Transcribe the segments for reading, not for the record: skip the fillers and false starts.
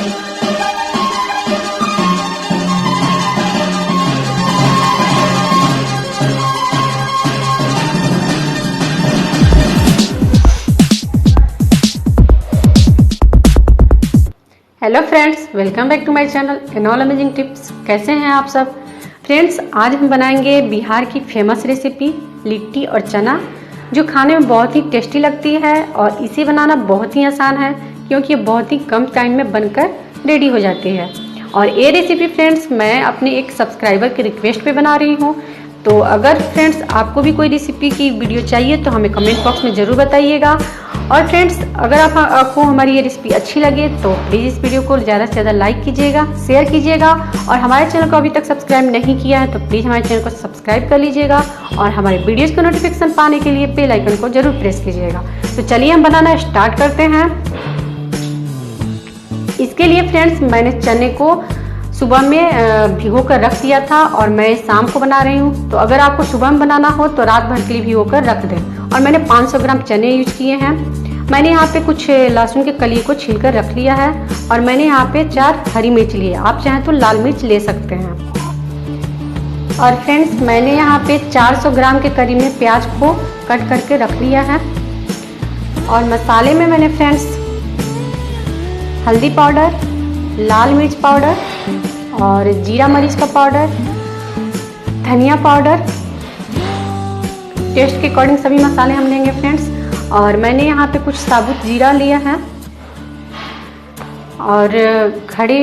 Hello friends, welcome back to my channel and all amazing tips. कैसे हैं आप सब फ्रेंड्स? आज हम बनाएंगे बिहार की फेमस रेसिपी लिट्टी और चना, जो खाने में बहुत ही टेस्टी लगती है और इसे बनाना बहुत ही आसान है क्योंकि ये बहुत ही कम टाइम में बनकर रेडी हो जाती है। और ये रेसिपी फ्रेंड्स मैं अपने एक सब्सक्राइबर के रिक्वेस्ट पे बना रही हूँ। तो अगर फ्रेंड्स आपको भी कोई रेसिपी की वीडियो चाहिए तो हमें कमेंट बॉक्स में ज़रूर बताइएगा। और फ्रेंड्स अगर आपको हमारी ये रेसिपी अच्छी लगे तो प्लीज़ इस वीडियो को ज़्यादा से ज़्यादा लाइक कीजिएगा, शेयर कीजिएगा और हमारे चैनल को अभी तक सब्सक्राइब नहीं किया है तो प्लीज़ हमारे चैनल को सब्सक्राइब कर लीजिएगा और हमारे वीडियोस का नोटिफिकेशन पाने के लिए बेल आइकन को जरूर प्रेस कीजिएगा। तो चलिए हम बनाना स्टार्ट करते हैं। इसके लिए फ्रेंड्स मैंने चने को सुबह में भिगो कर रख दिया था और मैं शाम को बना रही हूँ। तो अगर आपको सुबह में बनाना हो तो रात भर के लिए भिगो कर रख दें। और मैंने 500 ग्राम चने यूज किए हैं। मैंने यहाँ पे कुछ लहसुन के कली को छीलकर रख लिया है और मैंने यहाँ पे 4 हरी मिर्च लिए। आप चाहें तो लाल मिर्च ले सकते हैं। और फ्रेंड्स मैंने यहाँ पे 400 ग्राम के करीब में प्याज को कट करके रख लिया है। और मसाले में मैंने फ्रेंड्स हल्दी पाउडर, लाल मिर्च पाउडर और जीरा मरीच का पाउडर, धनिया पाउडर, टेस्ट के अकॉर्डिंग सभी मसाले हम लेंगे फ्रेंड्स। और मैंने यहाँ पे कुछ साबुत जीरा लिया है और खड़ी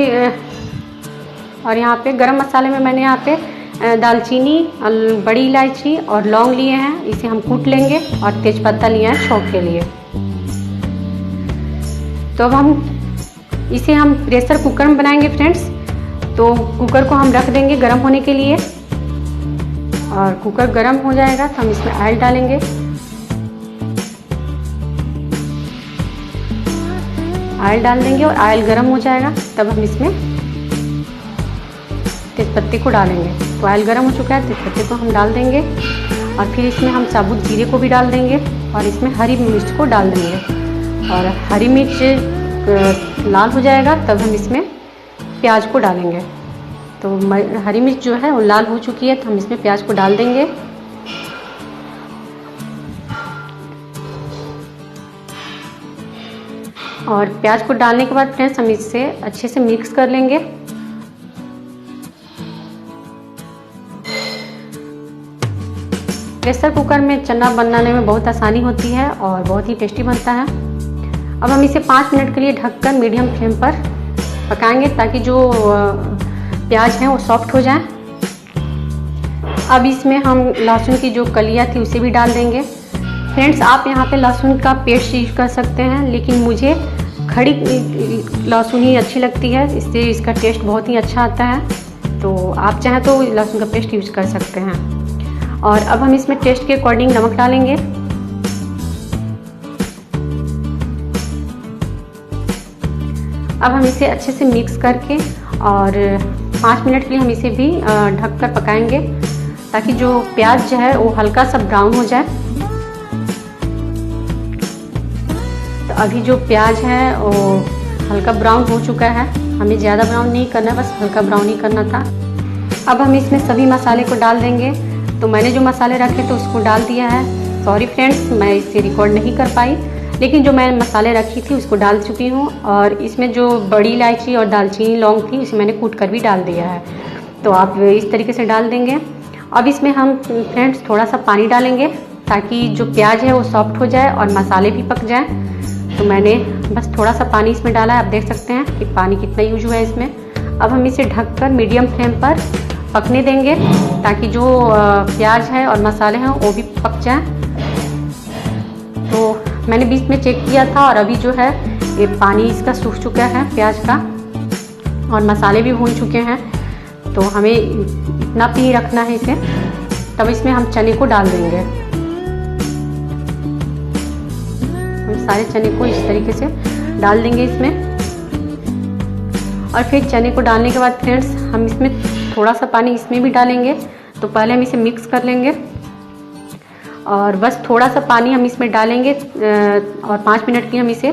और यहाँ पे गरम मसाले में मैंने यहाँ पे दालचीनी, बड़ी इलायची और लौंग लिए हैं। इसे हम कूट लेंगे और तेजपत्ता लिए हैं छौंक के लिए। तो अब इसे हम प्रेशर कुकर में बनाएंगे फ्रेंड्स। तो कुकर को हम रख देंगे गर्म होने के लिए और कुकर गर्म हो जाएगा तो हम इसमें ऑयल डालेंगे। ऑयल डाल देंगे और ऑयल गर्म हो जाएगा तब हम इसमें तेजपत्ते को डालेंगे। तो ऑयल गर्म हो चुका है, तेजपत्ते को हम डाल देंगे और फिर इसमें हम साबुत जीरे को भी डाल देंगे और इसमें हरी मिर्च को डाल देंगे। और हरी मिर्च लाल हो जाएगा तब हम इसमें प्याज को डालेंगे। तो हरी मिर्च जो है वो लाल हो चुकी है तो हम इसमें प्याज को डाल देंगे। और प्याज को डालने के बाद फ्रेंड्स हम इसे अच्छे से मिक्स कर लेंगे। प्रेशर कुकर में चना बनाने में बहुत आसानी होती है और बहुत ही टेस्टी बनता है। अब हम इसे 5 मिनट के लिए ढककर मीडियम फ्लेम पर पकाएंगे ताकि जो प्याज है वो सॉफ्ट हो जाए। अब इसमें हम लहसुन की जो कलियाँ थी उसे भी डाल देंगे। फ्रेंड्स आप यहाँ पे लहसुन का पेस्ट यूज कर सकते हैं, लेकिन मुझे खड़ी लहसुन ही अच्छी लगती है, इससे इसका टेस्ट बहुत ही अच्छा आता है। तो आप चाहें तो लहसुन का पेस्ट यूज कर सकते हैं। और अब हम इसमें टेस्ट के अकॉर्डिंग नमक डालेंगे। अब हम इसे अच्छे से मिक्स करके और 5 मिनट के लिए हम इसे भी ढककर पकाएंगे ताकि जो प्याज जो है वो हल्का सा ब्राउन हो जाए। तो अभी जो प्याज है वो हल्का ब्राउन हो चुका है, हमें ज़्यादा ब्राउन नहीं करना, बस हल्का ब्राउन ही करना था। अब हम इसमें सभी मसाले को डाल देंगे। तो मैंने जो मसाले रखे थे उसको डाल दिया है। सॉरी फ्रेंड्स मैं इसे रिकॉर्ड नहीं कर पाई, लेकिन जो मैंने मसाले रखी थी उसको डाल चुकी हूँ। और इसमें जो बड़ी इलायची और दालचीनी लौंग थी इसे मैंने कूट कर भी डाल दिया है। तो आप इस तरीके से डाल देंगे। अब इसमें हम फ्रेंड्स थोड़ा सा पानी डालेंगे ताकि जो प्याज है वो सॉफ्ट हो जाए और मसाले भी पक जाए। तो मैंने बस थोड़ा सा पानी इसमें डाला है, आप देख सकते हैं कि पानी कितना यूज हुआ है इसमें। अब हम इसे ढककर मीडियम फ्लेम पर पकने देंगे ताकि जो प्याज है और मसाले हैं वो भी पक जाएं। तो मैंने बीच में चेक किया था और अभी जो है ये पानी इसका सूख चुका है प्याज का और मसाले भी भून चुके हैं। तो हमें इतना भी रखना है इसे। तब इसमें हम चने को डाल देंगे। हम सारे चने को इस तरीके से डाल देंगे इसमें। और फिर चने को डालने के बाद फ्रेंड्स हम इसमें थोड़ा सा पानी इसमें भी डालेंगे। तो पहले हम इसे मिक्स कर लेंगे और बस थोड़ा सा पानी हम इसमें डालेंगे और 5 मिनट की हम इसे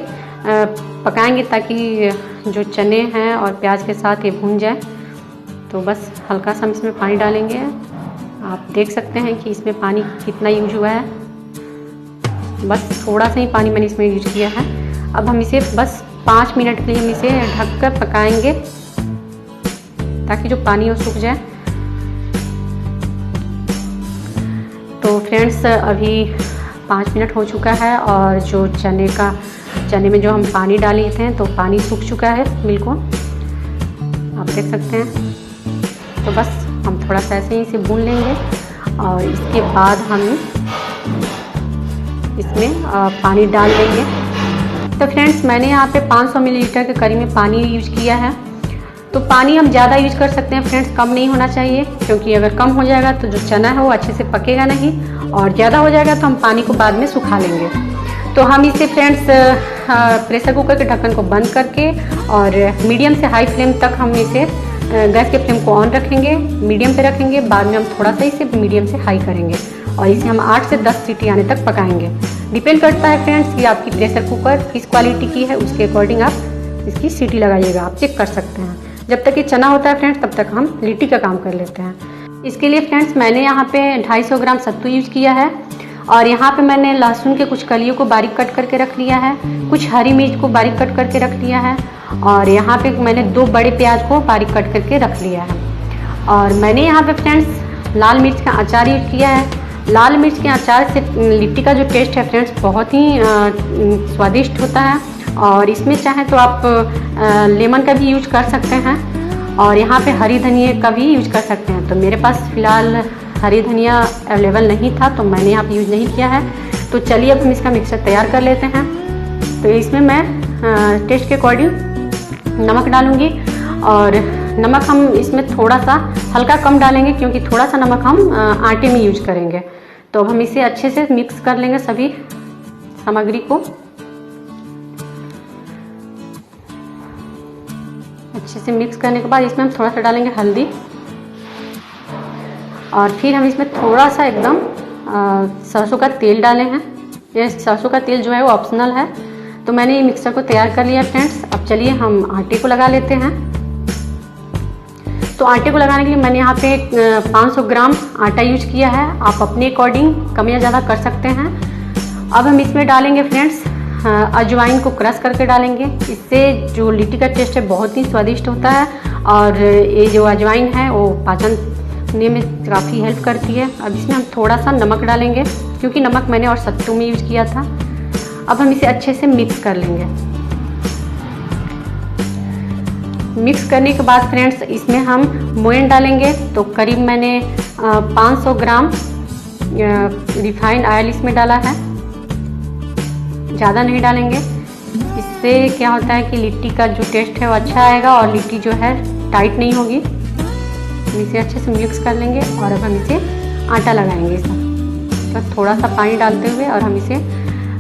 पकाएंगे ताकि जो चने हैं और प्याज के साथ ये भून जाए। तो बस हल्का सा हम इसमें पानी डालेंगे। आप देख सकते हैं कि इसमें पानी कितना यूज हुआ है, बस थोड़ा सा ही पानी मैंने इसमें यूज किया है। अब हम इसे बस 5 मिनट के लिए हम इसे ढककर पकाएंगे ताकि जो पानी वो सूख जाए। तो फ्रेंड्स अभी 5 मिनट हो चुका है और जो चने में जो हम पानी डाले थे तो पानी सूख चुका है बिल्कुल, आप देख सकते हैं। तो बस हम थोड़ा सा ऐसे ही इसे भून लेंगे और इसके बाद हम इसमें पानी डाल देंगे। तो फ्रेंड्स मैंने यहाँ पे 500 मिलीलीटर के करीब में पानी यूज किया है। तो पानी हम ज़्यादा यूज कर सकते हैं फ्रेंड्स, कम नहीं होना चाहिए, क्योंकि अगर कम हो जाएगा तो जो चना है वो अच्छे से पकेगा नहीं, और ज़्यादा हो जाएगा तो हम पानी को बाद में सुखा लेंगे। तो हम इसे फ्रेंड्स प्रेशर कुकर के ढक्कन को बंद करके और मीडियम से हाई फ्लेम तक हम इसे गैस के फ्लेम को ऑन रखेंगे, मीडियम पे रखेंगे, बाद में हम थोड़ा सा इसे मीडियम से हाई करेंगे और इसे हम 8 से 10 सीटी आने तक पकाएंगे। डिपेंड करता है फ्रेंड्स कि आपकी प्रेशर कुकर किस क्वालिटी की है, उसके अकॉर्डिंग आप इसकी सीटी लगाइएगा, आप चेक कर सकते हैं। जब तक ये चना होता है फ्रेंड्स तब तक हम लिट्टी का काम कर लेते हैं। इसके लिए फ्रेंड्स मैंने यहाँ पे 250 ग्राम सत्तू यूज किया है और यहाँ पे मैंने लहसुन के कुछ कलियों को बारीक कट करके रख लिया है, कुछ हरी मिर्च को बारीक कट करके रख लिया है और यहाँ पे मैंने 2 बड़े प्याज को बारीक कट करके रख लिया है। और मैंने यहाँ पे फ्रेंड्स लाल मिर्च का अचार यूज किया है। लाल मिर्च के अचार से लिट्टी का जो टेस्ट है फ्रेंड्स बहुत ही स्वादिष्ट होता है और इसमें चाहे तो आप लेमन का भी यूज कर सकते हैं और यहाँ पे हरी धनिया का भी यूज कर सकते हैं। तो मेरे पास फ़िलहाल हरी धनिया अवेलेबल नहीं था तो मैंने यहाँ पे यूज नहीं किया है। तो चलिए अब हम इसका मिक्सचर तैयार कर लेते हैं। तो इसमें मैं टेस्ट के अकॉर्डिंग नमक डालूँगी और नमक हम इसमें थोड़ा सा हल्का कम डालेंगे क्योंकि थोड़ा सा नमक हम आटे में यूज करेंगे। तो अब हम इसे अच्छे से मिक्स कर लेंगे सभी सामग्री को। अच्छे से मिक्स करने के बाद इसमें हम थोड़ा सा डालेंगे हल्दी और फिर हम इसमें थोड़ा सा एकदम सरसों का तेल डाले हैं। ये सरसों का तेल जो है वो ऑप्शनल है। तो मैंने ये मिक्सर को तैयार कर लिया फ्रेंड्स। अब चलिए हम आटे को लगा लेते हैं। तो आटे को लगाने के लिए मैंने यहाँ पे 500 ग्राम आटा यूज किया है। आप अपने अकॉर्डिंग कम या ज़्यादा कर सकते हैं। अब हम इसमें डालेंगे फ्रेंड्स अजवाइन को क्रश करके डालेंगे। इससे जो लिट्टी का टेस्ट है बहुत ही स्वादिष्ट होता है और ये जो अजवाइन है वो पाचन में काफ़ी हेल्प करती है। अब इसमें हम थोड़ा सा नमक डालेंगे क्योंकि नमक मैंने और सत्तू में यूज किया था। अब हम इसे अच्छे से मिक्स कर लेंगे। मिक्स करने के बाद फ्रेंड्स इसमें हम मोयन डालेंगे। तो करीब मैंने 500 ग्राम रिफाइंड ऑयल इसमें डाला है, ज़्यादा नहीं डालेंगे। इससे क्या होता है कि लिट्टी का जो टेस्ट है वो अच्छा आएगा और लिट्टी जो है टाइट नहीं होगी। इसे अच्छे से मिक्स कर लेंगे और अब हम इसे आटा लगाएंगे इसमें। तो थोड़ा सा पानी डालते हुए और हम इसे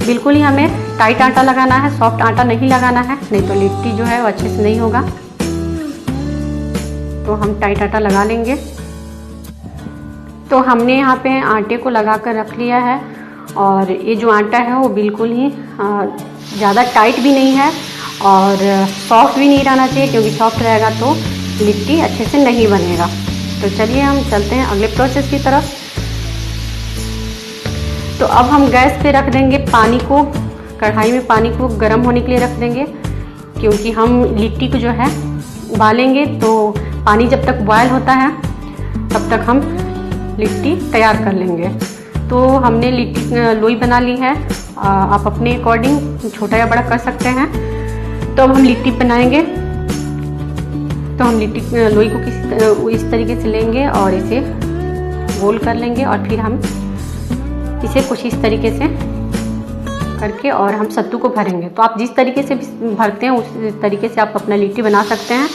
बिल्कुल ही हमें टाइट आटा लगाना है, सॉफ्ट आटा नहीं लगाना है, नहीं तो लिट्टी जो है वो अच्छे से नहीं होगा। तो हम टाइट आटा लगा लेंगे। तो हमने यहाँ पे आटे को लगा कर रख लिया है और ये जो आटा है वो बिल्कुल ही ज़्यादा टाइट भी नहीं है और सॉफ्ट भी नहीं रहना चाहिए क्योंकि सॉफ्ट रहेगा तो लिट्टी अच्छे से नहीं बनेगा। तो चलिए हम चलते हैं अगले प्रोसेस की तरफ। तो अब हम गैस पे रख देंगे पानी को, कढ़ाई में पानी को गर्म होने के लिए रख देंगे क्योंकि हम लिट्टी को जो है उबालेंगे। तो पानी जब तक बॉयल होता है तब तक हम लिट्टी तैयार कर लेंगे। तो हमने लिट्टी लोई बना ली है, आप अपने अकॉर्डिंग छोटा या बड़ा कर सकते हैं। तो अब हम लिट्टी बनाएंगे। तो हम लिट्टी लोई को इस तरीके से लेंगे और इसे गोल कर लेंगे और फिर हम इसे कुछ इस तरीके से करके और हम सत्तू को भरेंगे। तो आप जिस तरीके से भरते हैं उस तरीके से आप अपना लिट्टी बना सकते हैं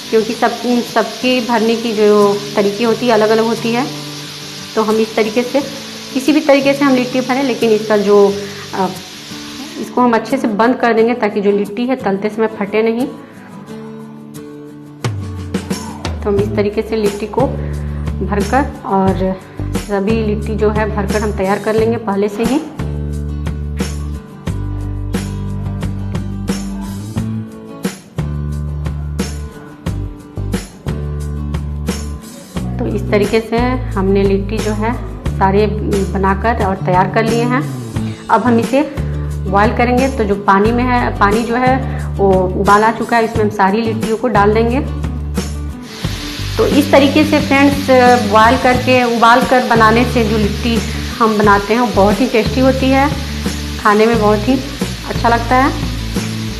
क्योंकि सबकी भरने की जो तरीके होती है अलग अलग होती है। तो हम इस तरीके से किसी भी तरीके से हम लिट्टी भरें, लेकिन इसका जो इसको हम अच्छे से बंद कर देंगे ताकि जो लिट्टी है तलते समय फटे नहीं। तो हम इस तरीके से लिट्टी को भरकर और सभी लिट्टी जो है भरकर हम तैयार कर लेंगे पहले से ही। इस तरीके से हमने लिट्टी जो है सारे बनाकर और तैयार कर लिए हैं। अब हम इसे बॉयल करेंगे। तो जो पानी में है, पानी जो है वो उबाल आ चुका है, इसमें हम सारी लिट्टियों को डाल देंगे। तो इस तरीके से फ्रेंड्स बॉयल करके उबाल कर बनाने से जो लिट्टी हम बनाते हैं वो बहुत ही टेस्टी होती है, खाने में बहुत ही अच्छा लगता है।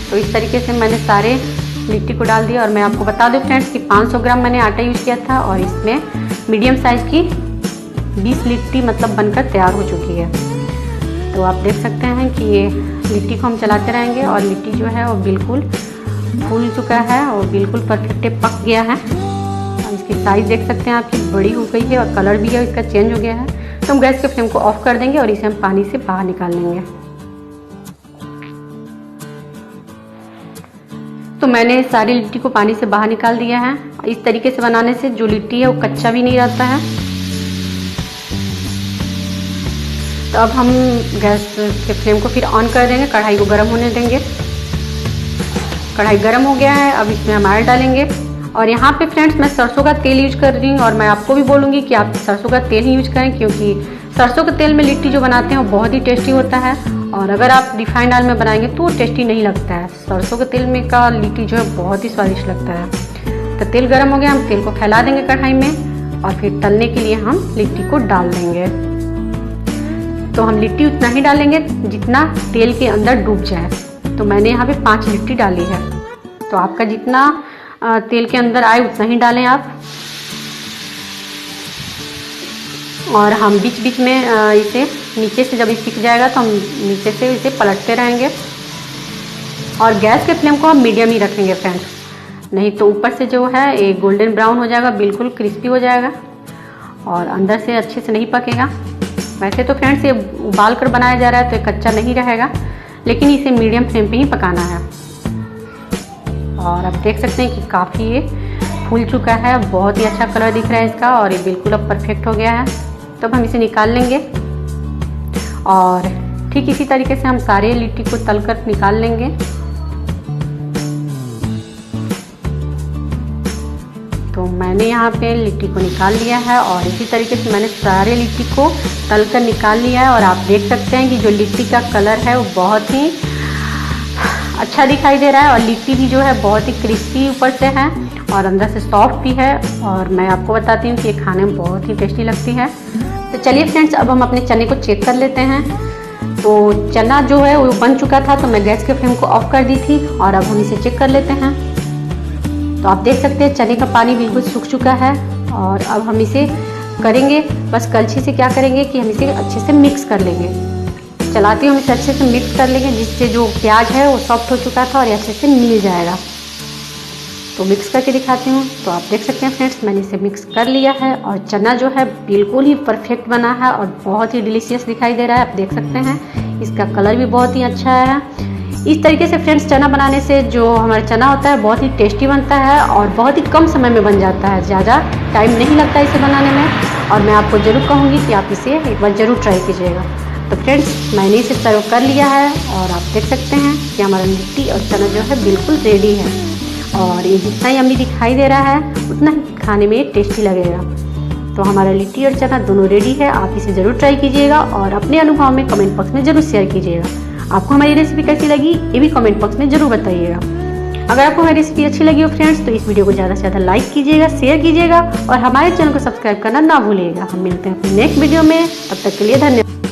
तो इस तरीके से मैंने सारे लिट्टी को डाल दिया। और मैं आपको बता दूं फ्रेंड्स कि 500 ग्राम मैंने आटा यूज़ किया था और इसमें मीडियम साइज़ की 20 लिट्टी मतलब बनकर तैयार हो चुकी है। तो आप देख सकते हैं कि ये लिट्टी को हम चलाते रहेंगे और लिट्टी जो है वो बिल्कुल फूल चुका है और बिल्कुल परफेक्ट पक गया है। और इसकी साइज़ देख सकते हैं आपकी बड़ी हो गई है और कलर भी है इसका चेंज हो गया है। तो हम गैस के फ्लेम को ऑफ कर देंगे और इसे हम पानी से बाहर निकाल लेंगे। तो मैंने सारी लिट्टी को पानी से बाहर निकाल दिया है। इस तरीके से बनाने से जो लिट्टी है वो कच्चा भी नहीं रहता है। तो अब हम गैस के फ्लेम को फिर ऑन कर देंगे, कढ़ाई को गर्म होने देंगे। कढ़ाई गर्म हो गया है, अब इसमें हम ऑयल डालेंगे। और यहाँ पे फ्रेंड्स मैं सरसों का तेल यूज कर रही हूँ और मैं आपको भी बोलूँगी कि आप सरसों का तेल ही यूज करें, क्योंकि सरसों के तेल में लिट्टी जो बनाते हैं वो बहुत ही टेस्टी होता है। और अगर आप रिफाइंड ऑयल में बनाएंगे तो वो टेस्टी नहीं लगता है। सरसों के तेल में का लिट्टी जो है बहुत ही स्वादिष्ट लगता है। तो तेल गर्म हो गया, हम तेल को फैला देंगे कढ़ाई में और फिर तलने के लिए हम लिट्टी को डाल देंगे। तो हम लिट्टी उतना ही डालेंगे जितना तेल के अंदर डूब जाए। तो मैंने यहाँ पे 5 लिट्टी डाली है। तो आपका जितना तेल के अंदर आए उतना ही डालें आप। और हम बीच बीच में इसे नीचे से जब ये सिक जाएगा तो हम नीचे से इसे पलटते रहेंगे। और गैस के फ्लेम को हम मीडियम ही रखेंगे फ्रेंड्स, नहीं तो ऊपर से जो है ये गोल्डन ब्राउन हो जाएगा, बिल्कुल क्रिस्पी हो जाएगा और अंदर से अच्छे से नहीं पकेगा। वैसे तो फ्रेंड्स ये उबाल कर बनाया जा रहा है तो ये कच्चा नहीं रहेगा, लेकिन इसे मीडियम फ्लेम पे ही पकाना है। और आप देख सकते हैं कि काफ़ी ये फूल चुका है, बहुत ही अच्छा कलर दिख रहा है इसका और ये बिल्कुल अब परफेक्ट हो गया है। तो अब हम इसे निकाल लेंगे और ठीक इसी तरीके से हम सारे लिट्टी को तलकर निकाल लेंगे। तो मैंने यहाँ पे लिट्टी को निकाल लिया है और इसी तरीके से मैंने सारे लिट्टी को तलकर निकाल लिया है। और आप देख सकते हैं कि जो लिट्टी का कलर है वो बहुत ही अच्छा दिखाई दे रहा है और लिट्टी भी जो है बहुत ही क्रिस्पी ऊपर से है और अंदर से सॉफ्ट भी है। और मैं आपको बताती हूँ कि ये खाने में बहुत ही टेस्टी लगती है। तो चलिए फ्रेंड्स, अब हम अपने चने को चेक कर लेते हैं। तो चना जो है वो बन चुका था, तो मैं गैस के फ्लेम को ऑफ कर दी थी और अब हम इसे चेक कर लेते हैं। तो आप देख सकते हैं चने का पानी बिल्कुल सूख चुका है और अब हम इसे करेंगे बस कलछी से क्या करेंगे कि हम इसे अच्छे से मिक्स कर लेंगे। चलाते हम इसे अच्छे से मिक्स कर लेंगे, जिससे जो प्याज है वो सॉफ्ट हो चुका था और ये अच्छे से मिल जाएगा। तो मिक्स करके दिखाती हूँ। तो आप देख सकते हैं फ्रेंड्स, मैंने इसे मिक्स कर लिया है और चना जो है बिल्कुल ही परफेक्ट बना है और बहुत ही डिलीशियस दिखाई दे रहा है। आप देख सकते हैं इसका कलर भी बहुत ही अच्छा है। इस तरीके से फ्रेंड्स चना बनाने से जो हमारा चना होता है बहुत ही टेस्टी बनता है और बहुत ही कम समय में बन जाता है, ज़्यादा टाइम नहीं लगता इसे बनाने में। और मैं आपको ज़रूर कहूँगी कि आप इसे एक बार ज़रूर ट्राई कीजिएगा। तो फ्रेंड्स मैंने इसे सर्व कर लिया है और आप देख सकते हैं कि हमारा लिट्टी और चना जो है बिल्कुल रेडी है और ये जितना ही यम्मी दिखाई दे रहा है उतना ही खाने में टेस्टी लगेगा। तो हमारा लिट्टी और चना दोनों रेडी है। आप इसे ज़रूर ट्राई कीजिएगा और अपने अनुभव में कमेंट बॉक्स में ज़रूर शेयर कीजिएगा। आपको हमारी रेसिपी कैसी लगी ये भी कमेंट बॉक्स में ज़रूर बताइएगा। अगर आपको हमारी रेसिपी अच्छी लगी हो फ्रेंड्स तो इस वीडियो को ज़्यादा से ज़्यादा लाइक कीजिएगा, शेयर कीजिएगा और हमारे चैनल को सब्सक्राइब करना ना भूलिएगा। हम मिलते हैं अपने नेक्स्ट वीडियो में, तब तक के लिए धन्यवाद।